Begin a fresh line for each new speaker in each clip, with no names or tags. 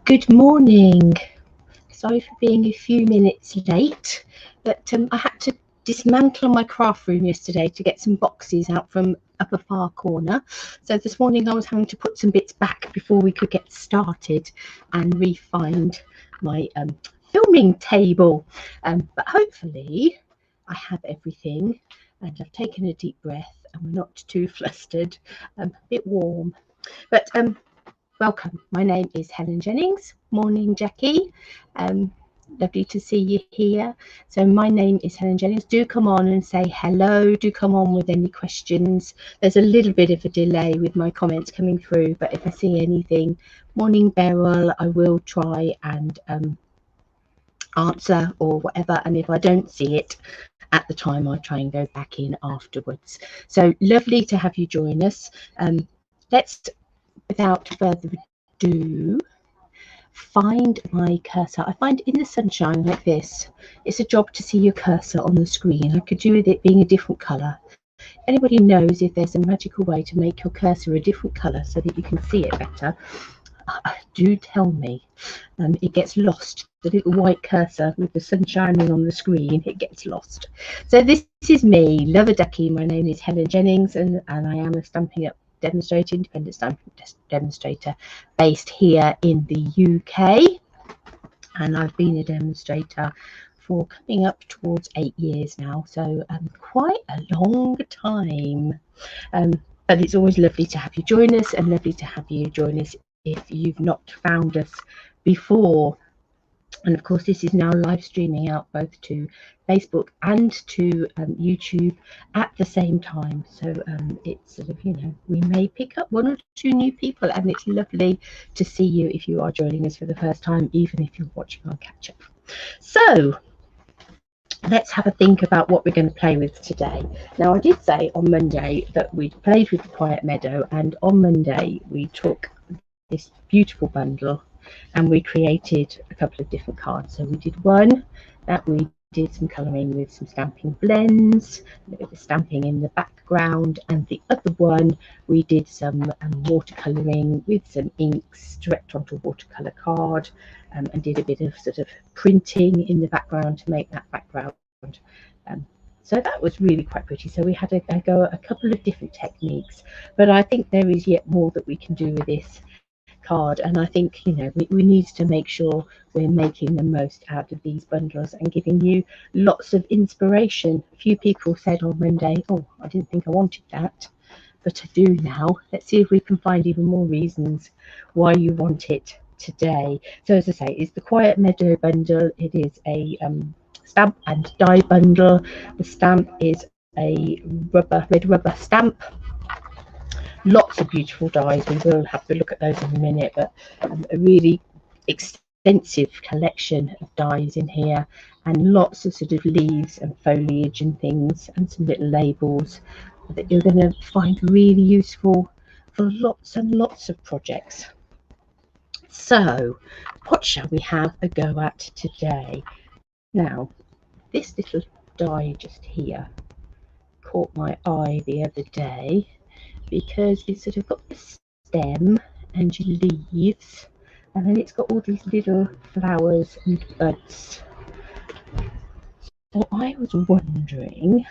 Good morning. Sorry for being a few minutes late, but I had to dismantle my craft room yesterday to get some boxes out from upper far corner. So this morning I was having to put some bits back before we could get started and re-find my filming table. But hopefully I have everything, and I've taken a deep breath and we're not too flustered, a bit warm. But welcome. My name is Helen Jennings. Morning, Jackie. Lovely to see you here. So my name is Helen Jennings. Do come on and say hello. Do come on with any questions. There's a little bit of a delay with my comments coming through, but if I see anything, morning Beryl, I will try and answer or whatever. And if I don't see it at the time, I'll try and go back in afterwards. So lovely to have you join us. Let's, without further ado, find my cursor. I find in the sunshine like this, it's a job to see your cursor on the screen. I could do with it being a different colour. Anybody knows if there's a magical way to make your cursor a different colour so that you can see it better? Do tell me. It gets lost. The little white cursor with the sun shining on the screen, it gets lost. So this is me, Love-a-Duckie. My name is Helen Jennings, and I am a Stampin' Up demonstrator, independent stamping demonstrator based here in the UK, and I've been a demonstrator for coming up towards 8 years now, so quite a long time. But it's always lovely to have you join us, and lovely to have you join us if you've not found us before. And of course, this is now live streaming out both to Facebook and to YouTube at the same time. So it's sort of, you know, we may pick up 1 or 2 new people, and it's lovely to see you if you are joining us for the first time, even if you're watching on catch up. So let's have a think about what we're going to play with today. Now, I did say on Monday that we played with the Quiet Meadow, and on Monday we took this beautiful bundle and we created a couple of different cards. So we did one that we did some colouring with some stamping blends, a bit of stamping in the background, and the other one we did some watercolouring with some inks direct onto a watercolour card, and did a bit of sort of printing in the background to make that background. So that was really quite pretty. So we had a go at a couple of different techniques, but I think there is yet more that we can do with this card, and I think, you know, we need to make sure we're making the most out of these bundles and giving you lots of inspiration. A few people said on Monday, oh, I didn't think I wanted that, but I do now. Let's see if we can find even more reasons why you want it today. So as I say, it's the Quiet Meadow bundle. It is a stamp and die bundle. The stamp is a red rubber stamp. Lots of beautiful dies. We will have to look at those in a minute, but a really extensive collection of dies in here, and lots of sort of leaves and foliage and things, and some little labels that you're going to find really useful for lots and lots of projects. So what shall we have a go at today? Now, this little die just here caught my eye the other day, because it's sort of got the stem and your leaves, and then it's got all these little flowers and buds. So I was wondering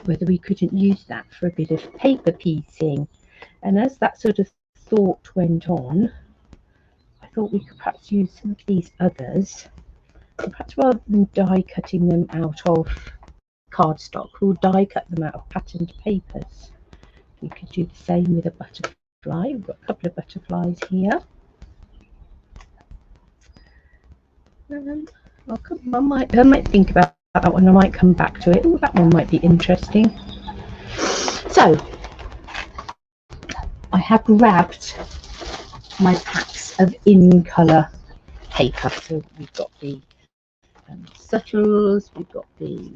whether we couldn't use that for a bit of paper piecing. And as that sort of thought went on, I thought we could perhaps use some of these others, and perhaps rather than die cutting them out of cardstock, we'll die cut them out of patterned papers. We could do the same with a butterfly. We've got a couple of butterflies here. I might think about that one. I might come back to it. Oh, that one might be interesting. So I have grabbed my packs of in colour paper. So we've got the subtles, we've got the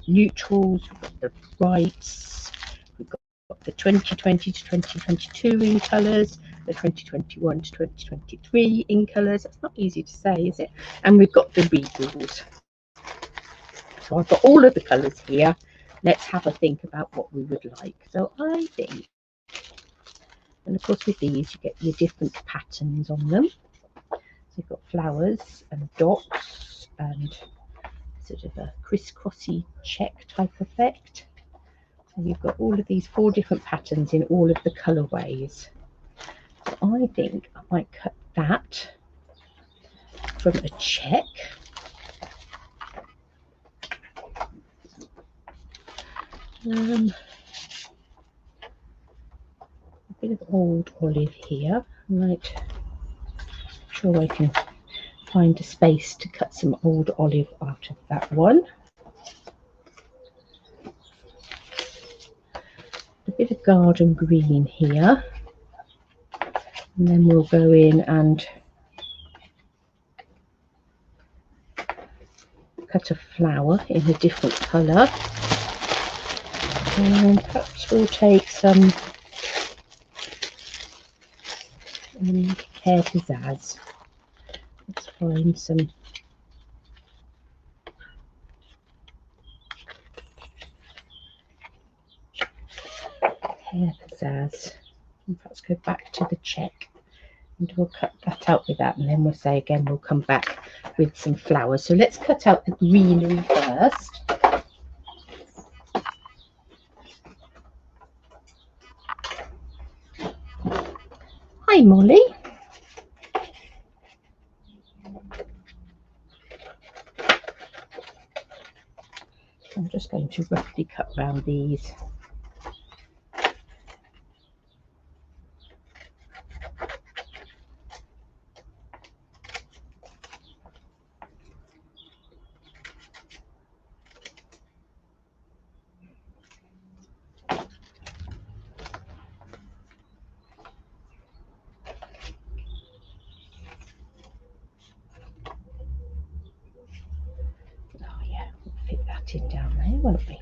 neutrals, we've got the brights, we've got the 2020 to 2022 in colours, the 2021 to 2023 in colours. That's not easy to say, is it? And we've got the regals. So I've got all of the colours here, let's have a think about what we would like. So I think, and of course with these you get your different patterns on them. So you've got flowers and dots and sort of a crisscrossy check type effect. And you've got all of these 4 different patterns in all of the colourways. So I think I might cut that from a check. A bit of old olive here. I might sure I can find a space to cut some old olive out of that one. A bit of garden green here, and then we'll go in and cut a flower in a different colour, and perhaps we'll take some hair pizzazz. Let's find some hair pizzazz, and perhaps go back to the check, and we'll cut that out with that, and then we'll say again we'll come back with some flowers. So let's cut out the greenery first. Hi Molly. I'm just going to roughly cut round these. Oh yeah, we'll fit that in down there, won't we?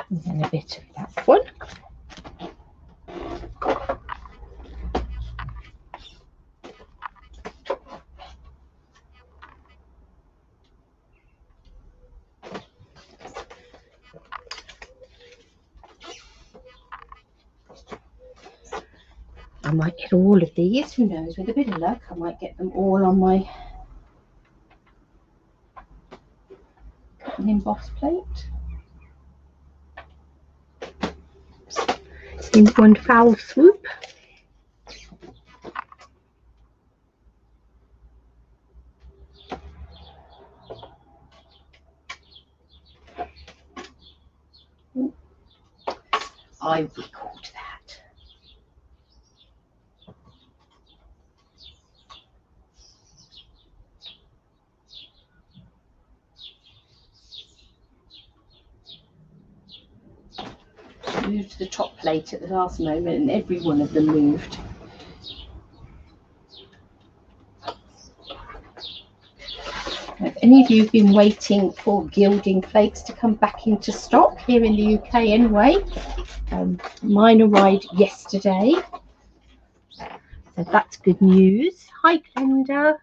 And then a bit of that one. I might get all of these, who knows, with a bit of luck I might get them all on my cutting emboss plate in one foul swoop. I recalled that. Moved the top plate at the last moment and every one of them moved. If any of you have been waiting for gilding plates to come back into stock here in the UK anyway, mine arrived yesterday, so that's good news. Hi Glenda.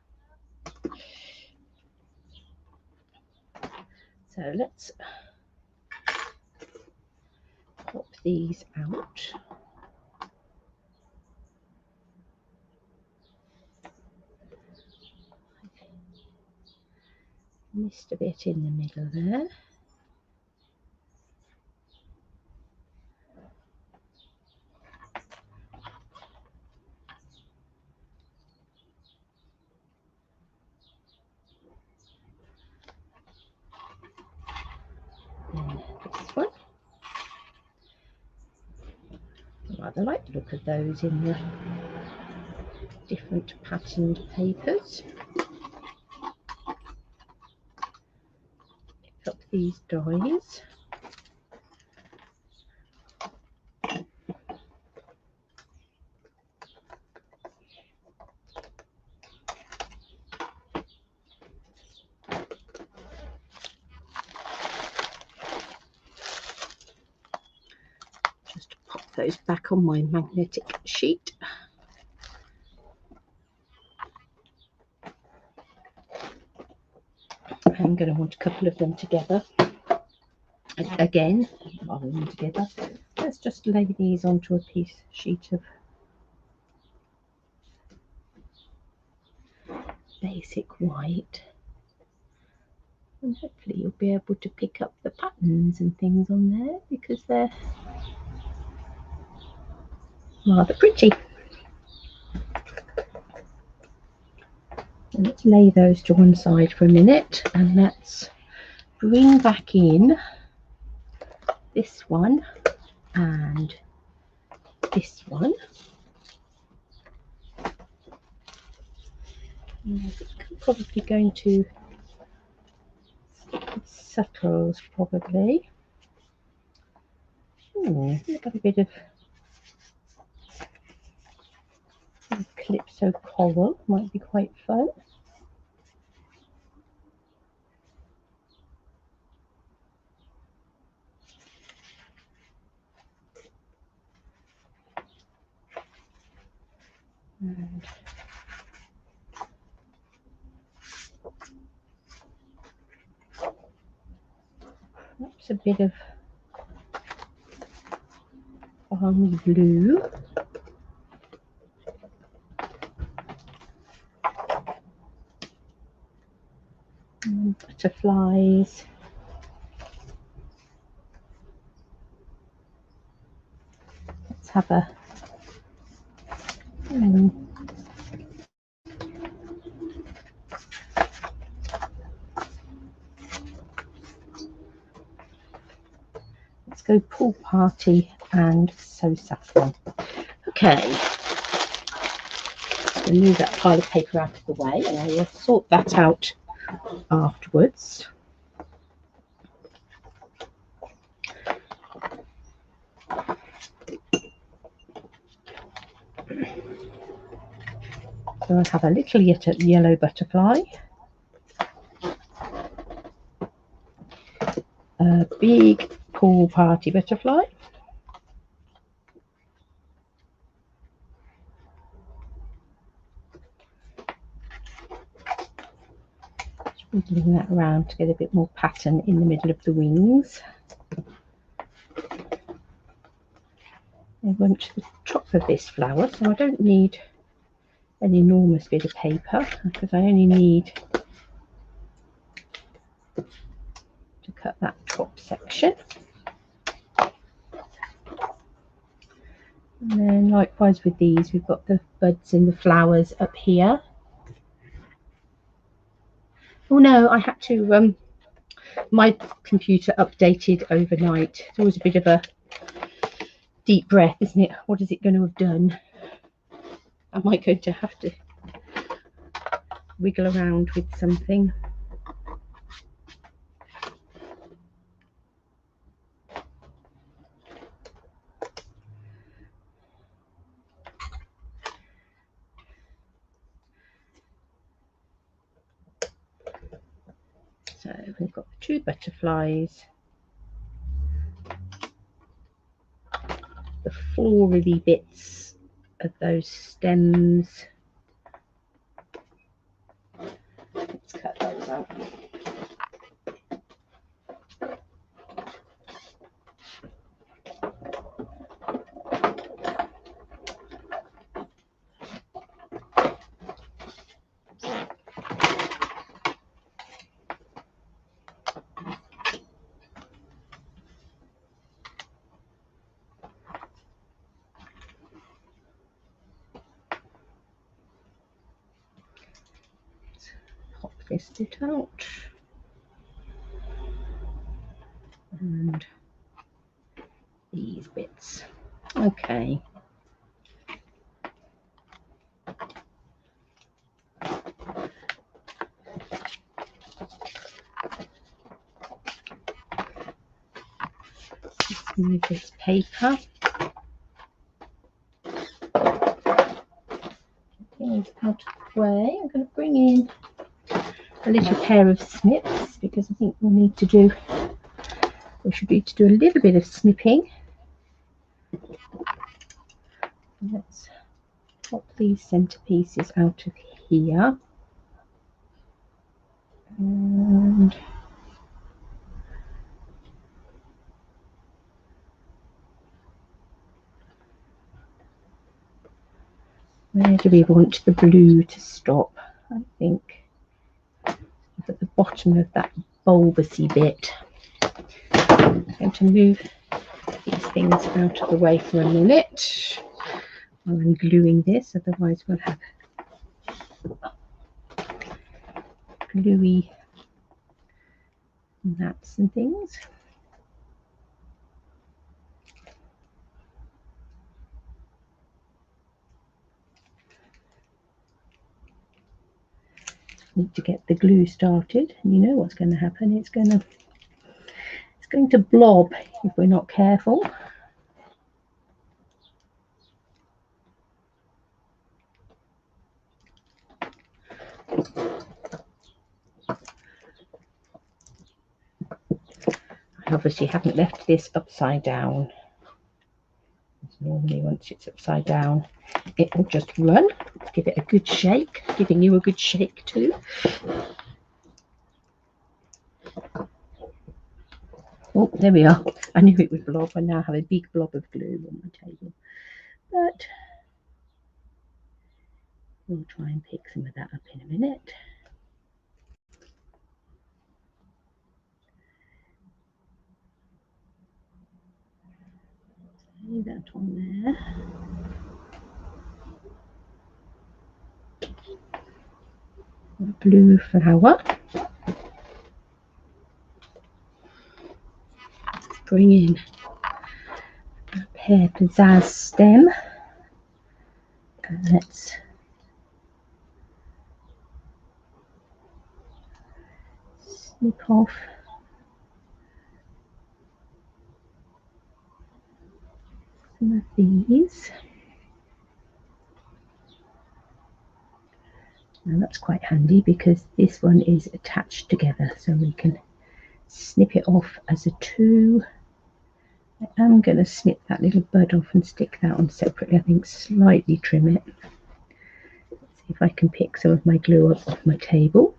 So let's pop these out. Missed a bit in the middle there. And this one. I rather like the look of those in the different patterned papers. Pick up these dies. Just those back on my magnetic sheet. I'm going to want a couple of them together. Again, rather than together, let's just lay these onto a sheet of basic white, and hopefully you'll be able to pick up the patterns and things on there because they're rather pretty. And let's lay those to one side for a minute, and let's bring back in this one and this one. I'm probably going to subtles, probably. I've got a bit of calypso coral, might be quite fun. And perhaps a bit of balmy blue. And butterflies. Let's have a let's go pool party and so saffron. Okay, I'll move that pile of paper out of the way, and I will sort that out afterwards. So I have a little yellow butterfly, a big pool party butterfly, wiggling that around to get a bit more pattern in the middle of the wings. I want the top of this flower, so I don't need an enormous bit of paper because I only need to cut that top section. And then likewise with these, we've got the buds and the flowers up here. Oh no, I had to, my computer updated overnight. It's always a bit of a deep breath, isn't it? What is it going to have done? Am I going to have to wiggle around with something? So we've got the two butterflies, the florally bits of those stems. Let's cut those out. Pop this bit out, and these bits. Okay. Let's move this paper. Things out of the way. I'm going to bring in a little pair of snips because I think we should need to do a little bit of snipping Let's pop these centerpieces out of here. And where do we want the blue to stop? I think at the bottom of that bulbousy bit. I'm going to move these things out of the way for a minute while I'm gluing this, otherwise we'll have gluey mats and things. Need to get the glue started. You know what's going to happen. It's going to blob if we're not careful. I obviously haven't left this upside down. Normally once it's upside down it will just run. Give it a good shake, giving you a good shake too. Oh, there we are. I knew it would blob. I now have a big blob of glue on my table, but we'll try and pick some of that up in a minute. Lay that on there. A blue flower. Bring in a pear pizzazz stem. And let's snip off some of these. Now that's quite handy because this one is attached together, so we can snip it off as a two. I am going to snip that little bud off and stick that on separately. I think slightly trim it. Let's see if I can pick some of my glue up off my table.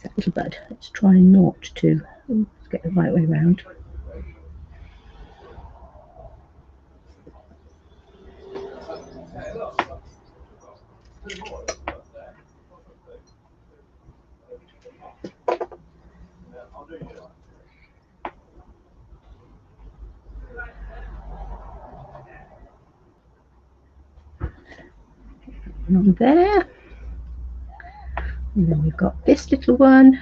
That little bud. Let's try not to. Let's get the right way around. On there. And then we've got this little one.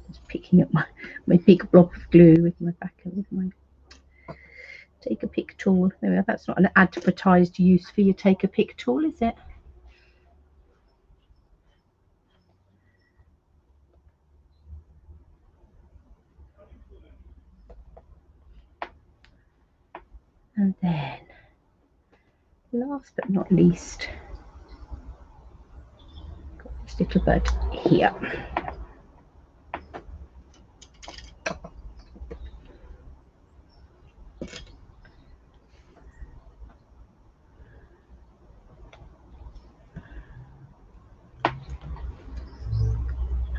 Just picking up my big blob of glue with my take a pick tool. There we are. That's not an advertised use for your take a pick tool, is it? And then, last but not least, got this little bud here.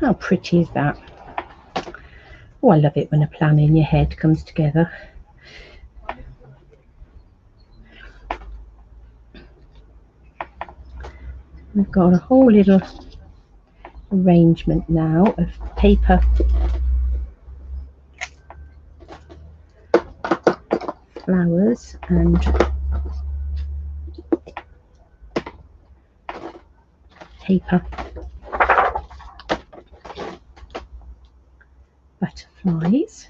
How pretty is that? Oh, I love it when a plan in your head comes together. We've got a whole little arrangement now of paper flowers and paper butterflies.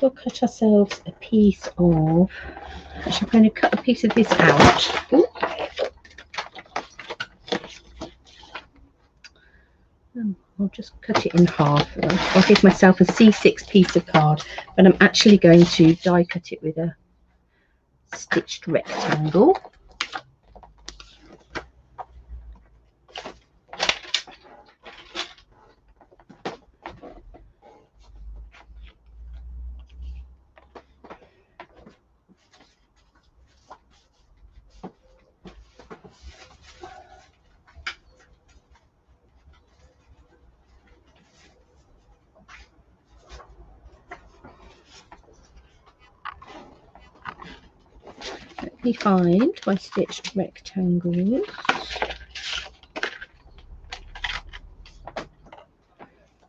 we'll cut ourselves a piece of, actually I'm going to cut a piece of this out. Ooh. I'll just cut it in half. I'll give myself a C6 piece of card, but I'm actually going to die cut it with a stitched rectangle. Let me find my stitched rectangles.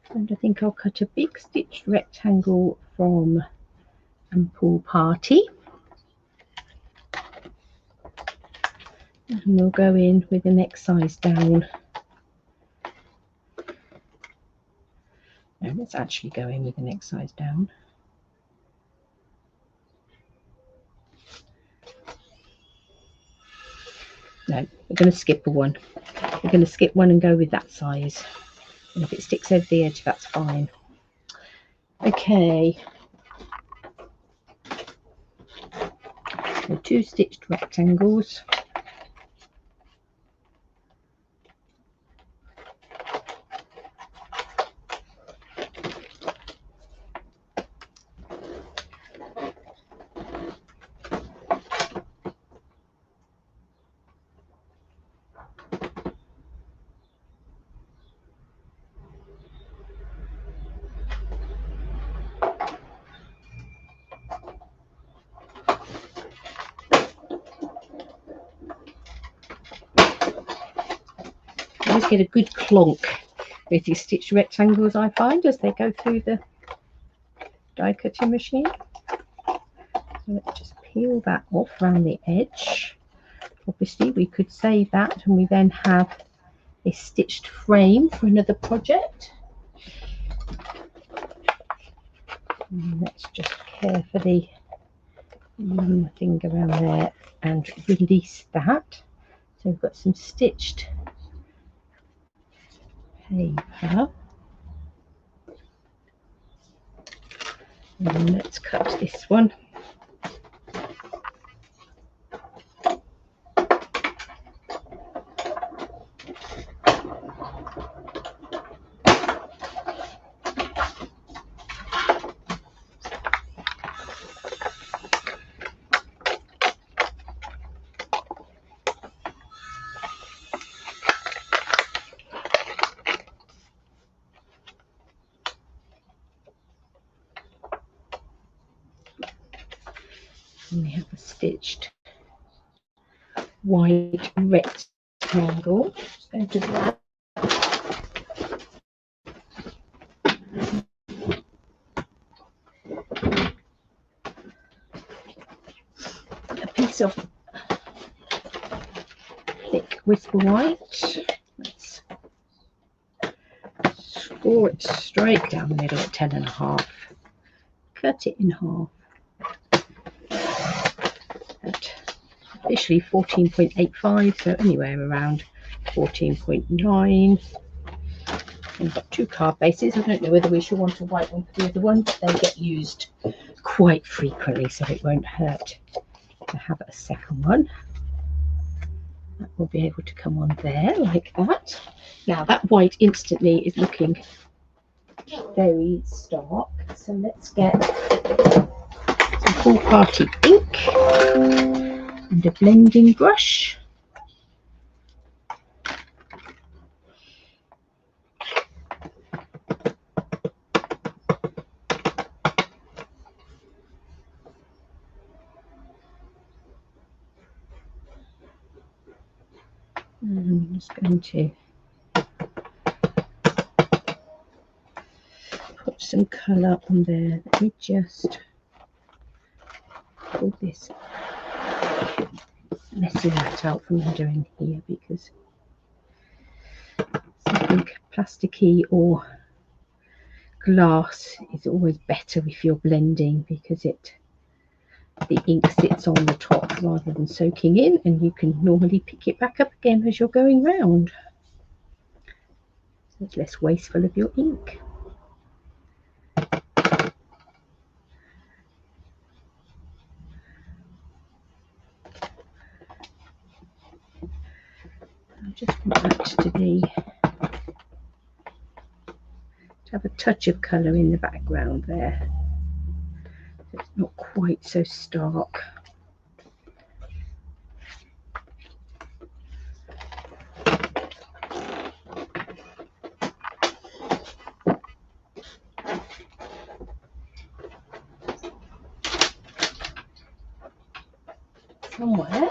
And I think I'll cut a big stitched rectangle from Pool Party. And we'll go in with the next size down. No, let's actually go in with the next size down. No, we're going to skip a one. We're going to skip one and go with that size. And if it sticks over the edge, that's fine. Okay. So 2 stitched rectangles. Always get a good clonk with these stitched rectangles, I find, as they go through the die cutting machine. So let's just peel that off around the edge. Obviously we could save that and we then have a stitched frame for another project. And let's just carefully run the finger around there and release that. So we've got some stitched paper. And let's cut this one. And we have a stitched white rectangle. Just going to do that. A piece of thick whisper white. Let's score it straight down the middle at 10.5. Cut it in half. Officially 14.85, so anywhere around 14.9. We've got 2 card bases. I don't know whether we should want a white one for the other one, but they get used quite frequently, so it won't hurt to have a second one. That will be able to come on there like that. Now that white instantly is looking very stark, so let's get some Pool Party ink and a blending brush. And I'm just going to put some colour on there. Let me just pull this messy that out from under in here, because something plasticky or glass is always better if you're blending, because the ink sits on the top rather than soaking in, and you can normally pick it back up again as you're going round. So it's less wasteful of your ink. I just want that to have a touch of colour in the background there. So it's not quite so stark. Somewhere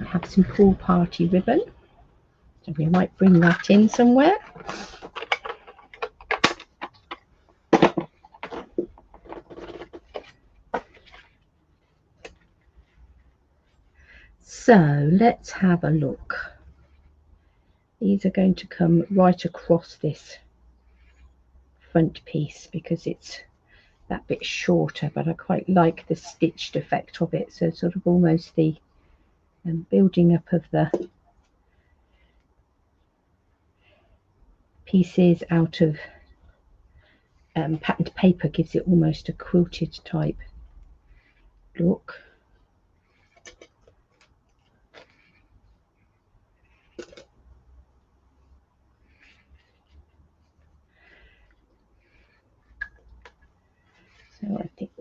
I have some pool party ribbon, so we might bring that in somewhere. So let's have a look. These are going to come right across this front piece because it's that bit shorter, but I quite like the stitched effect of it, so sort of almost the building up of the pieces out of patterned paper gives it almost a quilted type look. So I think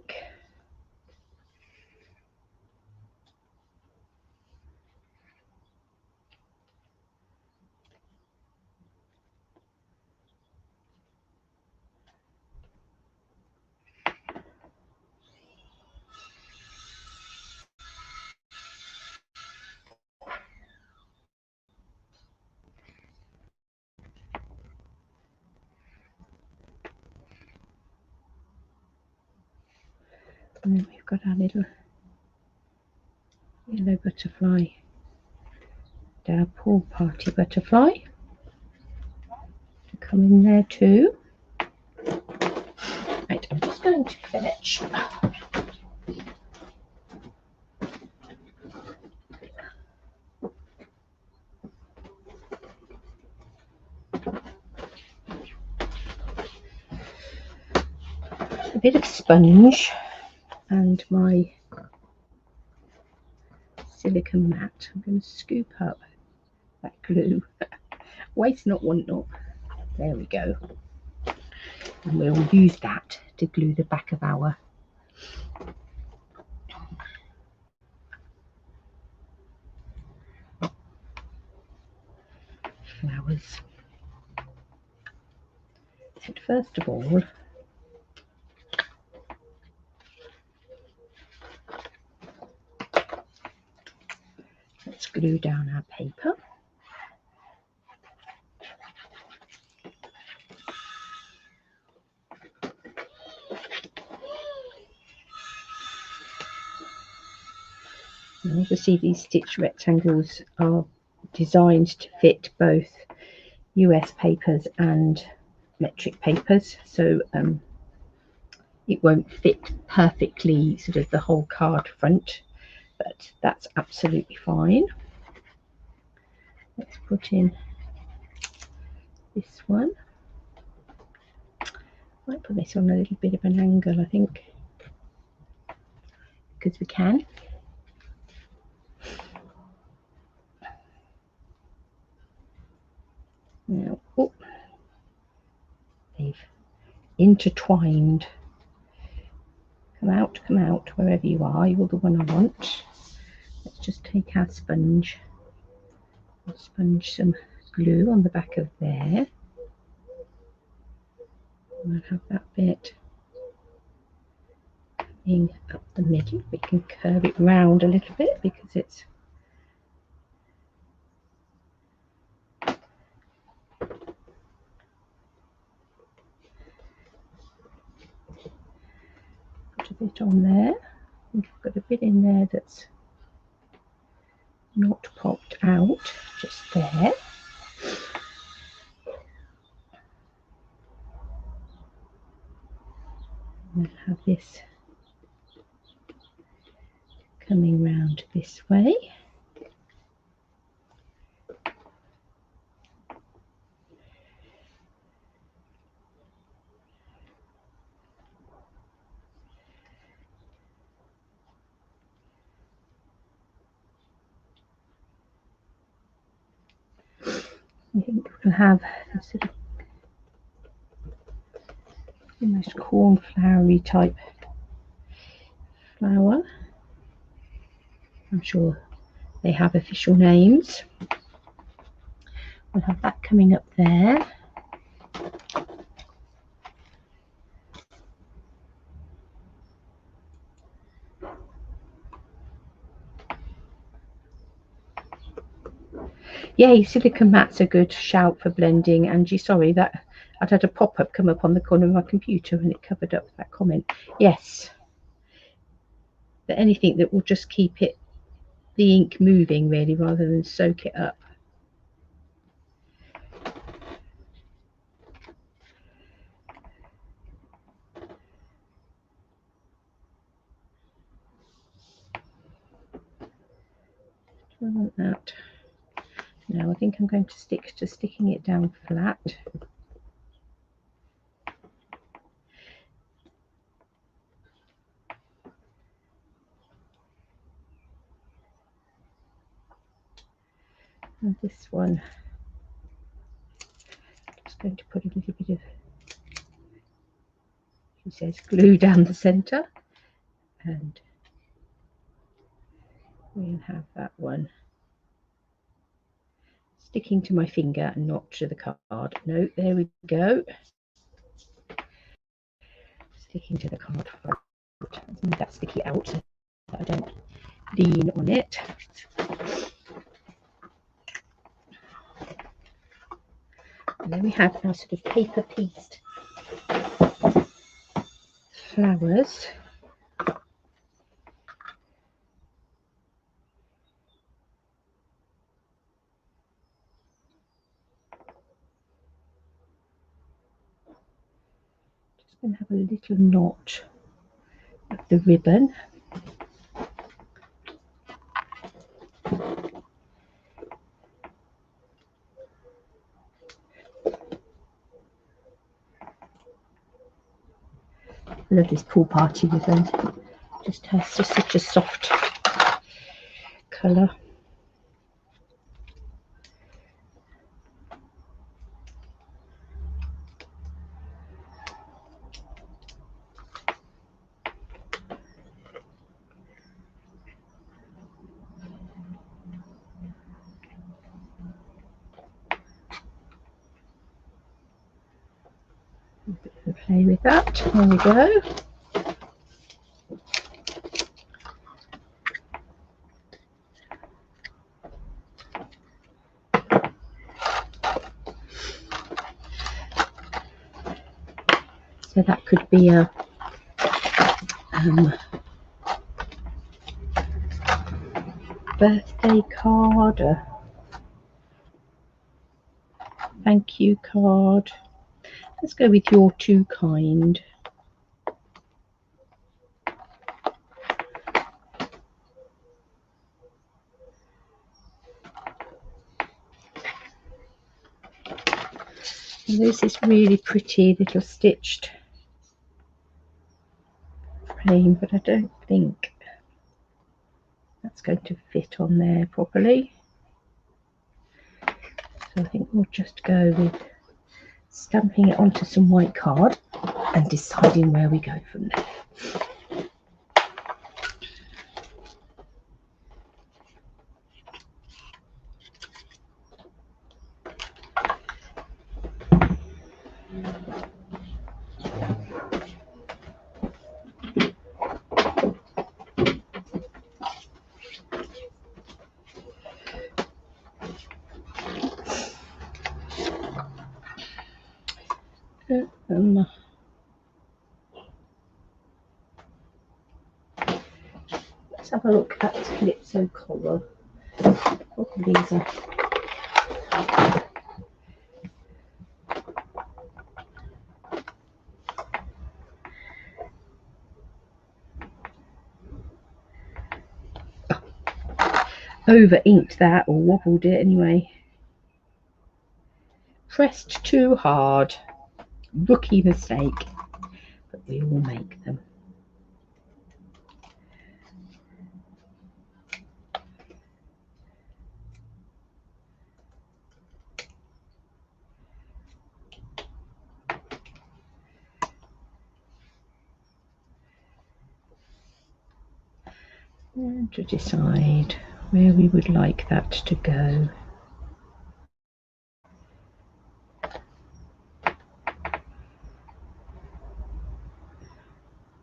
and then we've got our little yellow butterfly, our pool party butterfly to come in there too. Right, I'm just going to fetch a bit of sponge and my silicone mat. I'm going to scoop up that glue. Waste not, want not. There we go. And we'll use that to glue the back of our flowers. And first of all, let's glue down our paper. And obviously these stitch rectangles are designed to fit both US papers and metric papers, so it won't fit perfectly sort of the whole card front, but that's absolutely fine. Let's put in this one. Might put this on a little bit of an angle, I think, because we can. Now, oh, they've intertwined. Come out, wherever you are. You're the one I want. Let's just take our sponge. I'll sponge some glue on the back of there. And I'll have that bit coming up the middle. We can curve it round a little bit because it's got a bit on there. We've got a bit in there that's not popped out, just there. We'll have this coming round this way. I think we'll have a sort of almost cornflowery type flower. I'm sure they have official names. We'll have that coming up there. Yay, silicone mat's a good shout for blending, Angie. Sorry, that I'd had a pop-up come up on the corner of my computer and it covered up that comment. Yes, but anything that will just keep it, the ink moving really, rather than soak it up. Do I want that? No, I think I'm going to stick to sticking it down flat. And this one, just going to put a little bit of, he says, glue down the centre, and we'll have that one sticking to my finger and not to the card. No, there we go. Sticking to the card. Move that sticky out so that I don't lean on it. And then we have our sort of paper pieced flowers. Just going to have a little knot of the ribbon. I love this pool party ribbon. Just has just such a soft colour. Play with that. There we go. So that could be a birthday card, a thank you card. Let's go with You're Too Kind. And there's this really pretty little stitched frame, but I don't think that's going to fit on there properly. So I think we'll just go with stamping it onto some white card and deciding where we go from there. Let's have a look at Calypso Coral. Oh, these are over inked that, or wobbled it anyway. Pressed too hard. Rookie mistake, but we all make them. And to decide where we would like that to go.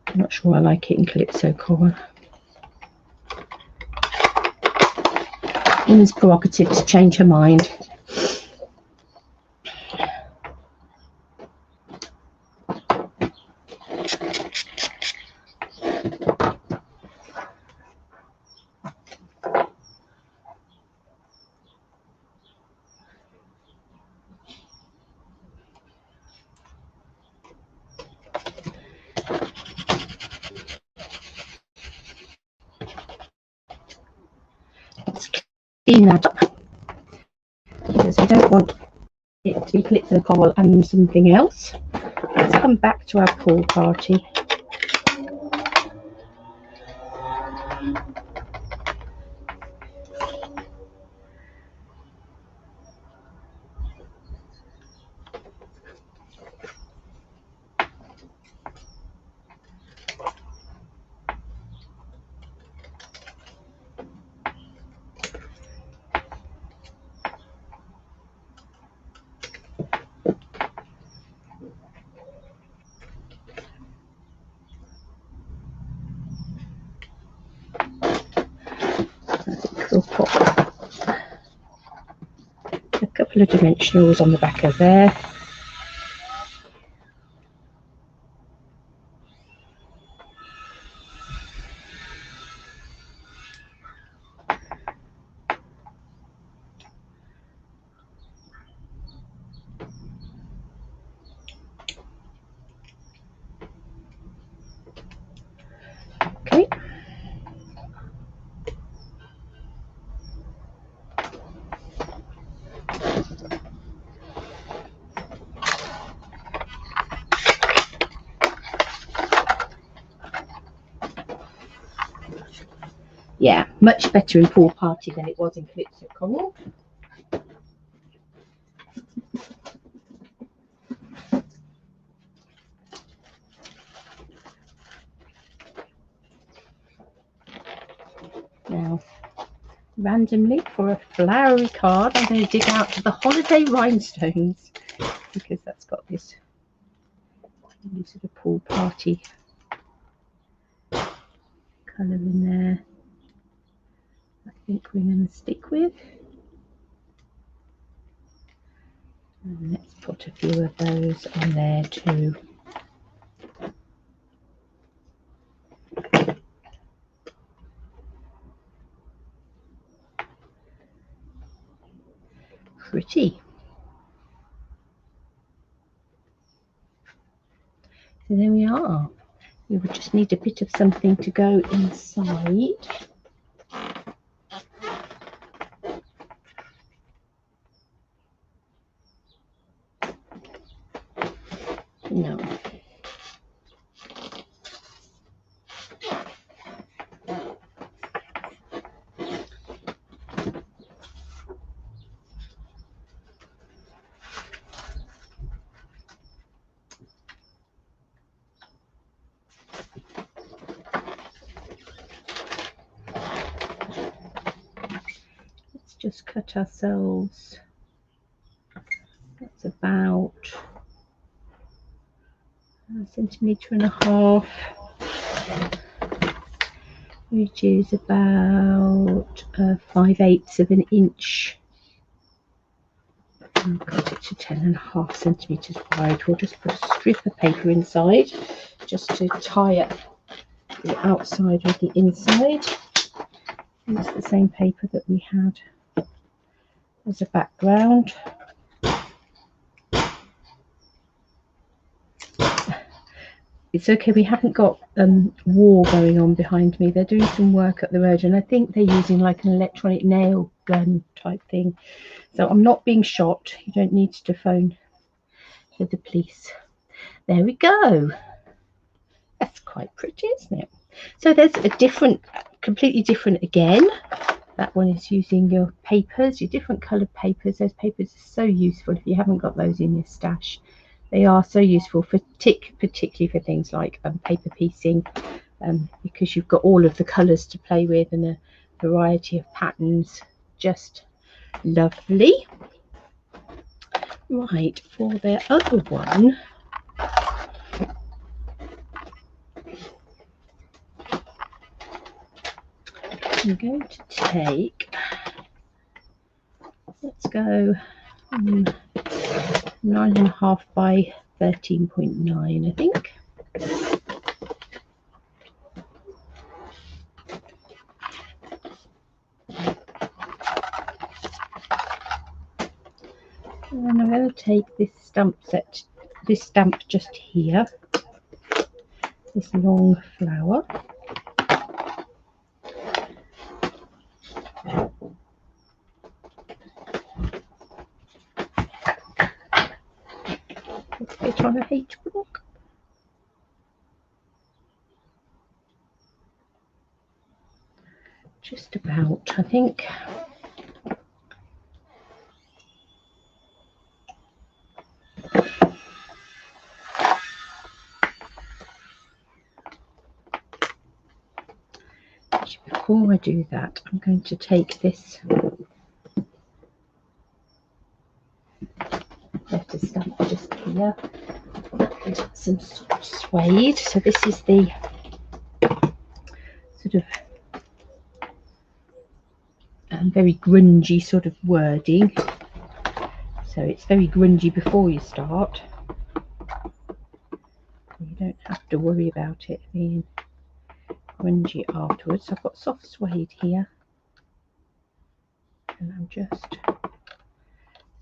I'm not sure I like it in Calypso Coral. Woman's prerogative to change her mind. Let's clean that up, because I don't want it to be Calypso Coral and something else. Let's come back to our pool party. We'll pop a couple of dimensionals on the back of there. Okay. Yeah, much better in Pool Party than it was in Calypso Coral. Now, randomly for a flowery card, I'm going to dig out the Holiday Rhinestones, because that's got this sort of Pool Party colour in there. I think we're going to stick with. And let's put a few of those on there too. Pretty. So there we are. We would just need a bit of something to go inside. No. Let's just cut ourselves. That's about 1.5 centimeters, which is about 5/8 of an inch. I've got it to 10.5 centimeters wide. We'll just put a strip of paper inside just to tie up the outside with the inside. Use the same paper that we had as a background. It's okay, we haven't got war going on behind me. They're doing some work at the road, and I think they're using like an electronic nail gun type thing. So I'm not being shot. You don't need to phone to the police. There we go. That's quite pretty, isn't it? So there's a different, completely different again. That one is using your papers, your different coloured papers. Those papers are so useful if you haven't got those in your stash. They are so useful for particularly for things like paper piecing, because you've got all of the colours to play with and a variety of patterns. Just lovely. Right, for the other one, I'm going to take, let's go 9.5 by 13.9, I think. And I'm going to take this stamp set, this stamp just here, this long flower. Let's get on a H block. Just about, I think. Before I do that, I'm going to take this letter stamp just here and some suede. So this is the sort of very grungy sort of wording. So it's very grungy before you start. You don't have to worry about it being grungy afterwards. I've got soft suede here, and I'm just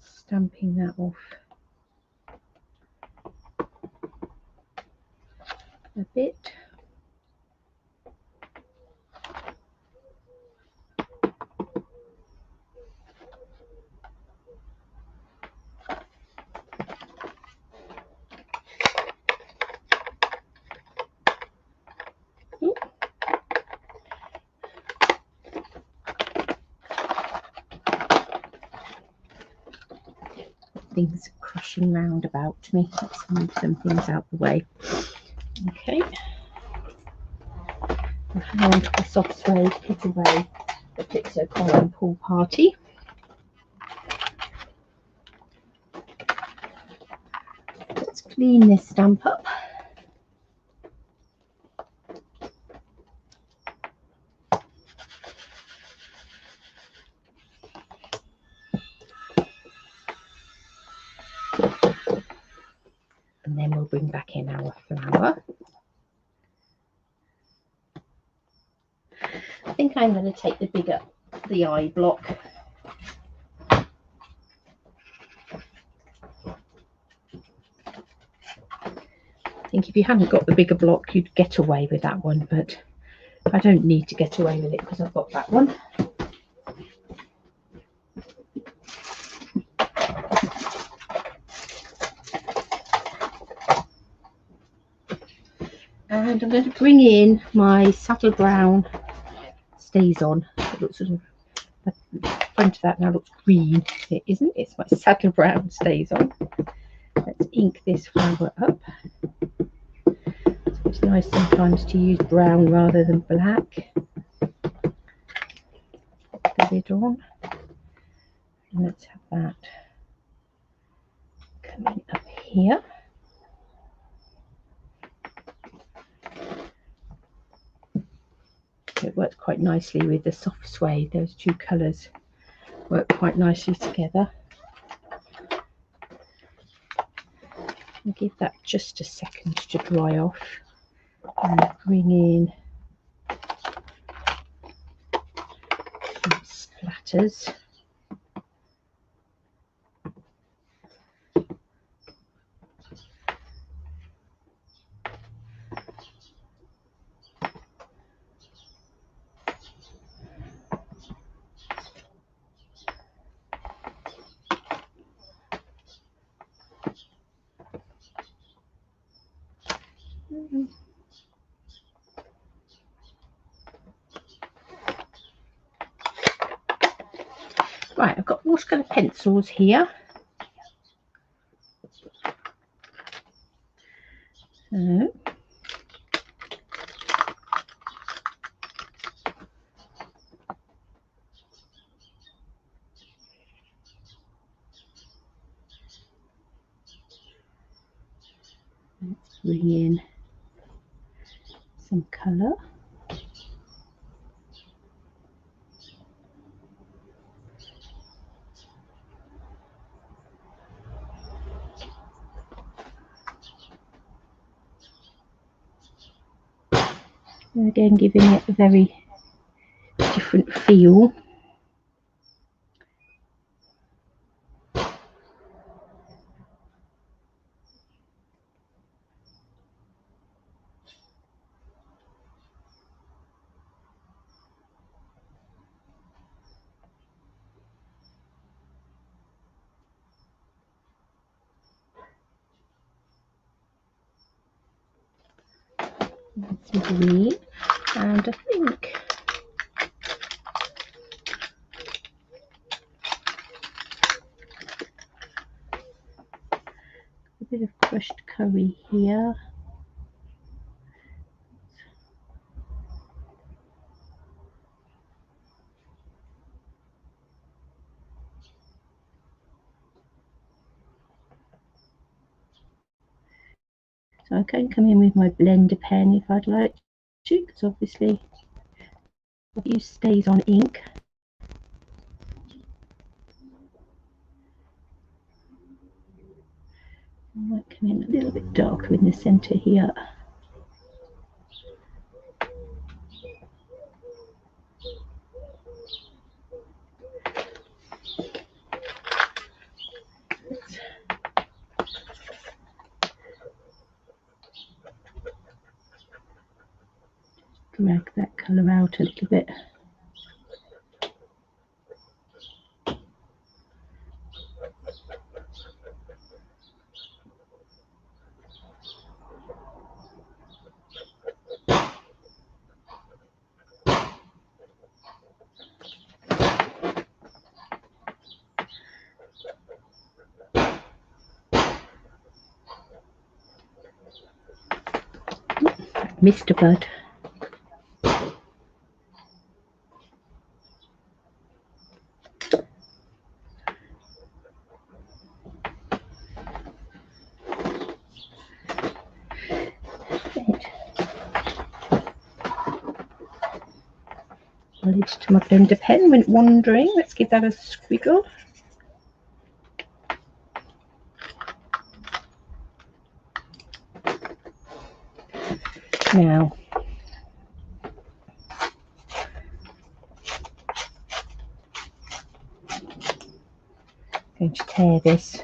stamping that off a bit. Things crushing round about me. Let's move some things out the way. Okay. I'll hang on to the soft suede, put away the Pixo collar and pool party. Let's clean this stamp up. And then we'll bring back in our flower. I think I'm going to take the eye block. I think if you hadn't got the bigger block, you'd get away with that one, but I don't need to get away with it because I've got that one. And I'm going to bring in my Saddle Brown Stays On. It looks sort of, the front of that now looks green. It isn't, it's my Saddle Brown Stays On. Let's ink this flower up. So it's nice sometimes to use brown rather than black. Put the lid on. And let's have that coming up here. It works quite nicely with the soft suede. Those two colours work quite nicely together. I'll give that just a second to dry off and bring in letters. Right, I've got watercolour pencils here. So let's bring in some colour. And again, giving it a very different feel. Some green, and I think a bit of crushed curry here. So I can come in with my blender pen if I'd like to, because obviously I've used Stays On ink. I might come in a little bit darker in the centre here. Drag that colour out a little bit. Mr. Bud. Lid to my blender pen, went wandering. Let's give that a squiggle. Now, I'm going to tear this.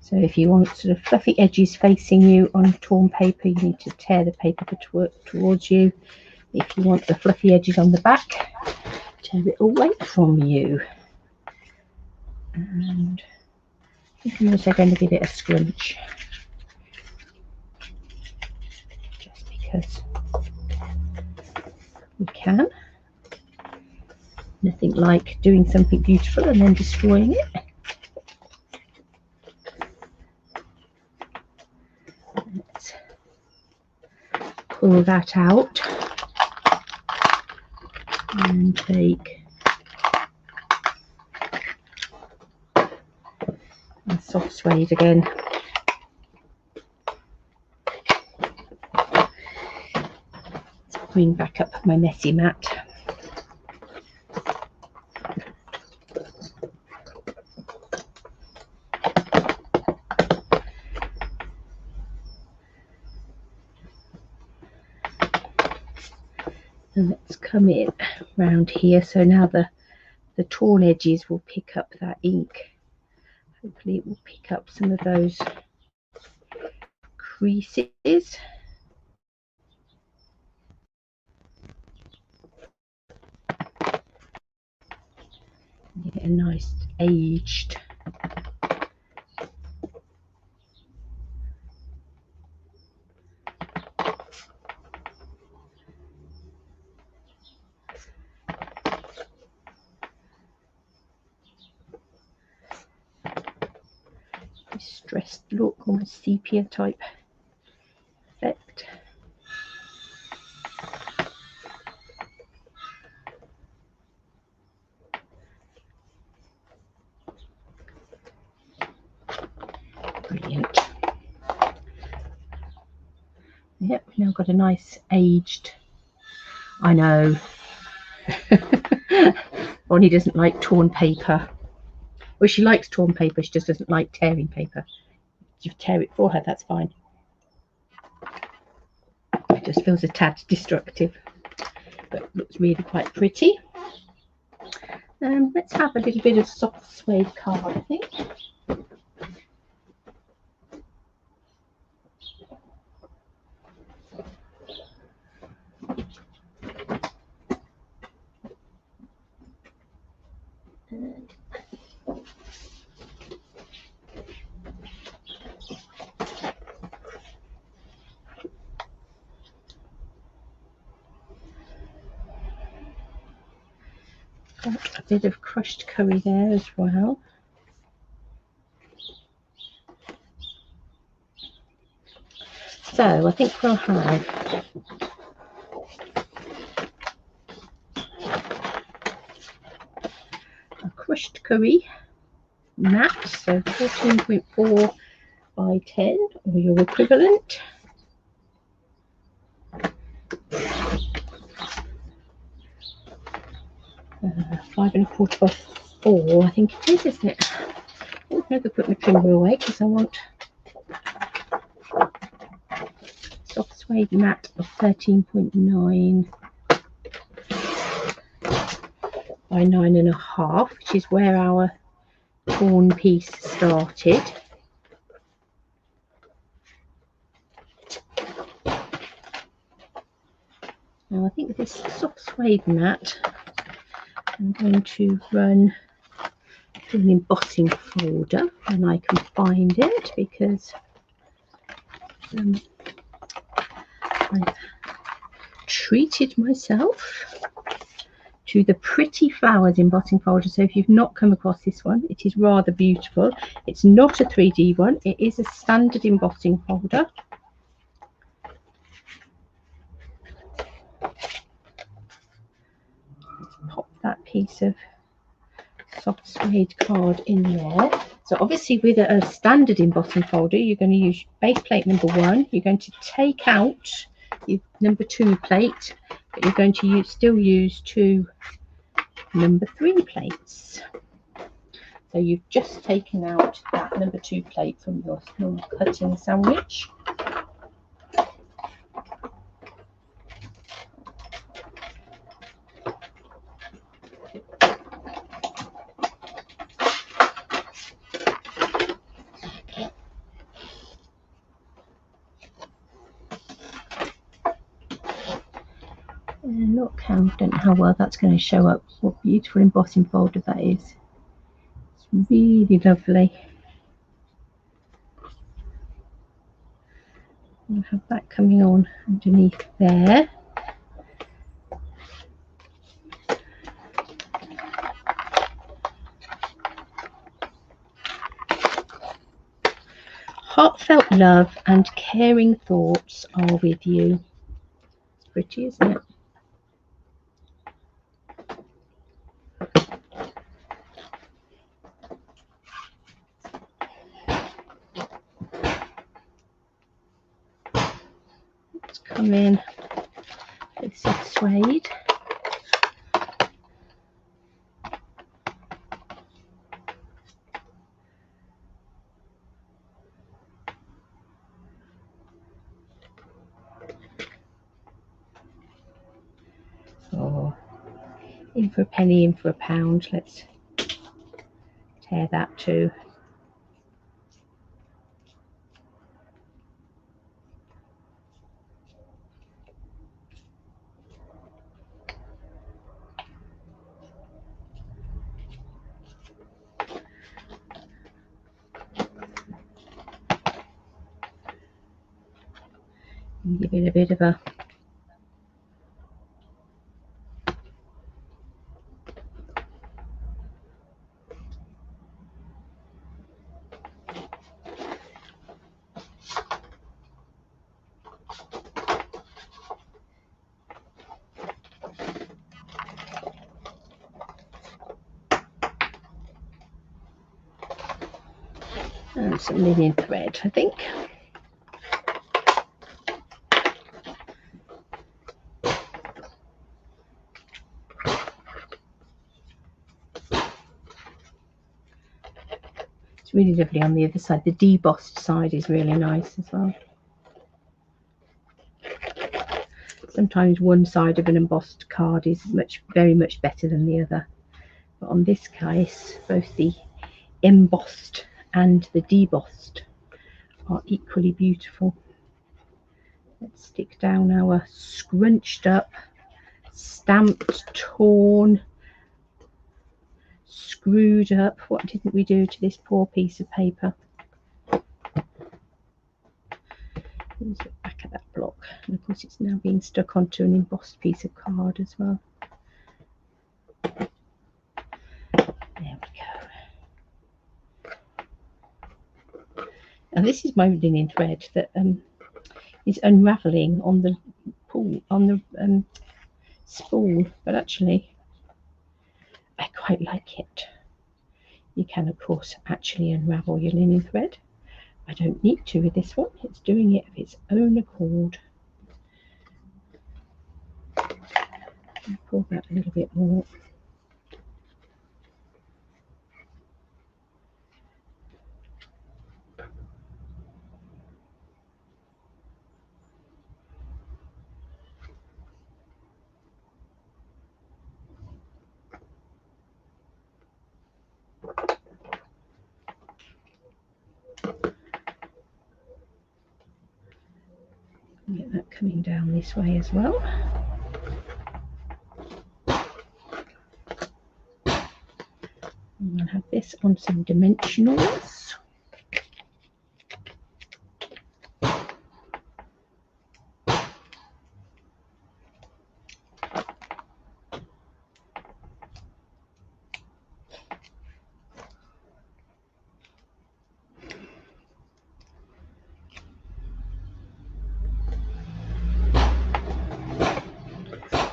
So if you want sort of fluffy edges facing you on torn paper, you need to tear the paper towards you. If you want the fluffy edges on the back, tear it away from you. And I think I'm also going to give it a scrunch, just because we can. Nothing like doing something beautiful and then destroying it. Let's pull that out and take a soft suede again. Let's bring back up my messy mat. And let's come in round here, so now the torn edges will pick up that ink. Hopefully it will pick up some of those creases. Get a nice aged distressed look, almost sepia type effect. Brilliant. Yep, we've now got a nice aged. I know. Bonnie doesn't like torn paper. Well, she likes torn paper, she just doesn't like tearing paper. If you tear it for her, that's fine. It just feels a tad destructive, but looks really quite pretty. Let's have a little bit of soft suede card, I think. Got a bit of crushed curry there as well. So I think we'll have a crushed curry matte, so 14.4 by 10 or your equivalent. Five and a quarter by 4, I think it is, isn't it? Oh, I never put my trimmer away because I want soft suede matte of 13.9 by 9.5, which is where our torn piece started. Now I think this soft suede matte, I'm going to run through an embossing folder when I can find it, because I've treated myself to the Pretty Flowers embossing folder. So if you've not come across this one, it is rather beautiful. It's not a 3D one, it is a standard embossing folder. Let's pop that piece of soft suede card in there. So obviously with a standard embossing folder, you're going to use base plate number 1. You're going to take out your number 2 plate, but you're going to still use 2 number 3 plates. So you've just taken out that number 2 plate from your normal cutting sandwich. And look, I don't know how well that's going to show up. What beautiful embossing folder that is. It's really lovely. We'll have that coming on underneath there. Heartfelt love and caring thoughts are with you. It's pretty, isn't it? Let's come in with soft suede. In for a penny, in for a pound. Let's tear that too. And give it a bit of a and some linen thread, I think. It's really lovely on the other side. The debossed side is really nice as well. Sometimes one side of an embossed card is very much better than the other. But on this case, both the embossed and the debossed are equally beautiful. Let's stick down our scrunched up, stamped, torn, screwed up. What didn't we do to this poor piece of paper? Here's the back of that block, and of course it's now being stuck onto an embossed piece of card as well. There we go. And this is my linen thread that is unravelling on the spool, but actually I quite like it. You can of course actually unravel your linen thread. I don't need to with this one. It's doing it of its own accord. I'll pull that a little bit more. Get that coming down this way as well. And I'll have this on some dimensionals.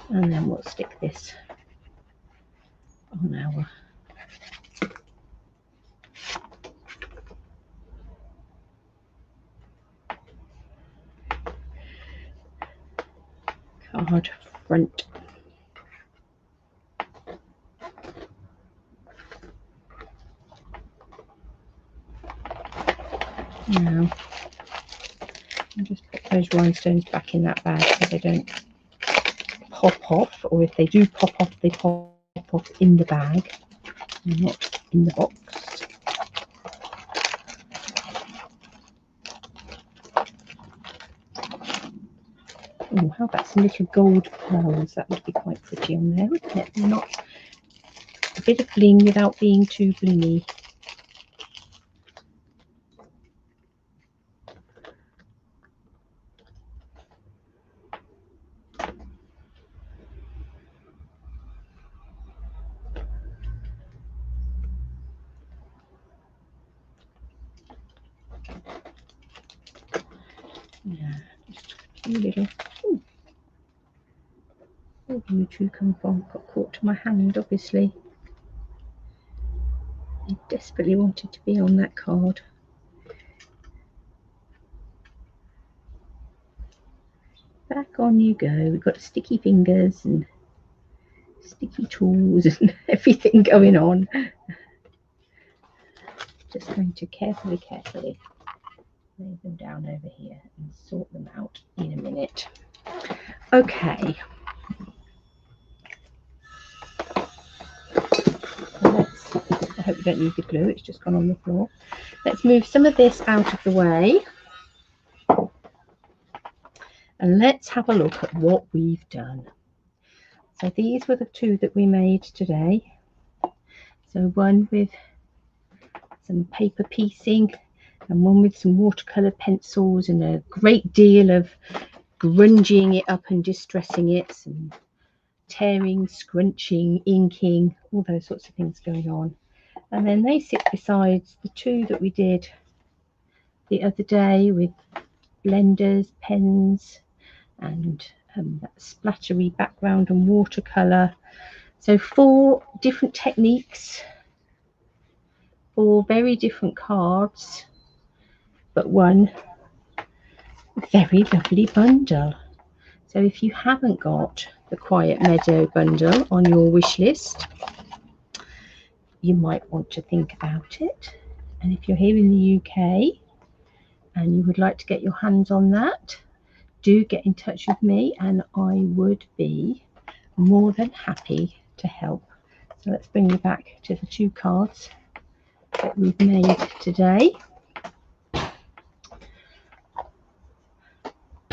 And then we'll stick this on our card front. Now I'll just put those rhinestones back in that bag so they don't pop off, or if they do pop off, they pop off in the bag and not in the box. Oh, how about some little gold pearls? That would be quite pretty on there, wouldn't it? Not a bit of bling without being too blingy. Yeah, just a few little. Ooh. Where do you two come from? Got caught to my hand, obviously. I desperately wanted to be on that card. Back on you go. We've got sticky fingers and sticky tools and everything going on. Just going to carefully lay them down over here and sort them out in a minute. Okay. hope you don't need the glue, it's just gone on the floor. Let's move some of this out of the way. And let's have a look at what we've done. So these were the two that we made today. So one with some paper piecing and one with some watercolour pencils and a great deal of grunging it up and distressing it, some tearing, scrunching, inking, all those sorts of things going on. And then they sit beside the two that we did the other day with blenders, pens, and that splattery background and watercolour. So 4 different techniques, 4 very different cards, but one very lovely bundle. So if you haven't got the Quiet Meadow bundle on your wish list, you might want to think about it. And if you're here in the UK and you would like to get your hands on that, do get in touch with me and I would be more than happy to help. So let's bring you back to the 2 cards that we've made today.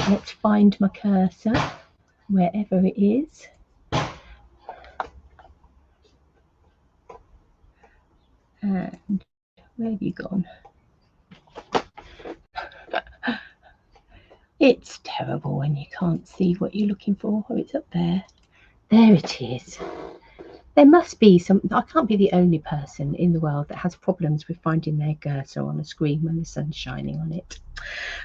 Let's find my cursor wherever it is. And where have you gone? It's terrible when you can't see what you're looking for. Oh, it's up there. There it is. There must be some. I can't be the only person in the world that has problems with finding their cursor on a screen when the sun's shining on it.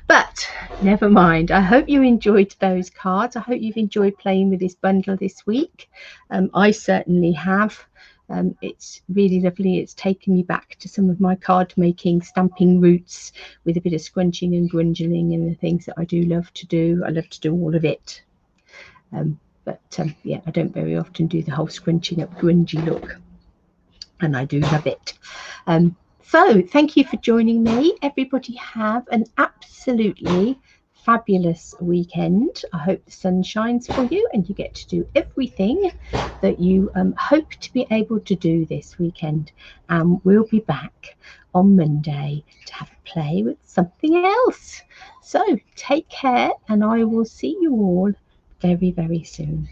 But never mind. I hope you enjoyed those cards. I hope you've enjoyed playing with this bundle this week. I certainly have. It's really lovely. It's taken me back to some of my card making, stamping roots with a bit of scrunching and grunging and the things that I do love to do. I love to do all of it. Yeah, I don't very often do the whole scrunching up grungy look, and I do love it. So thank you for joining me. Everybody have an absolutely fabulous weekend. I hope the sun shines for you and you get to do everything that you hope to be able to do this weekend. We'll be back on Monday to have a play with something else. So take care and I will see you all very, very soon.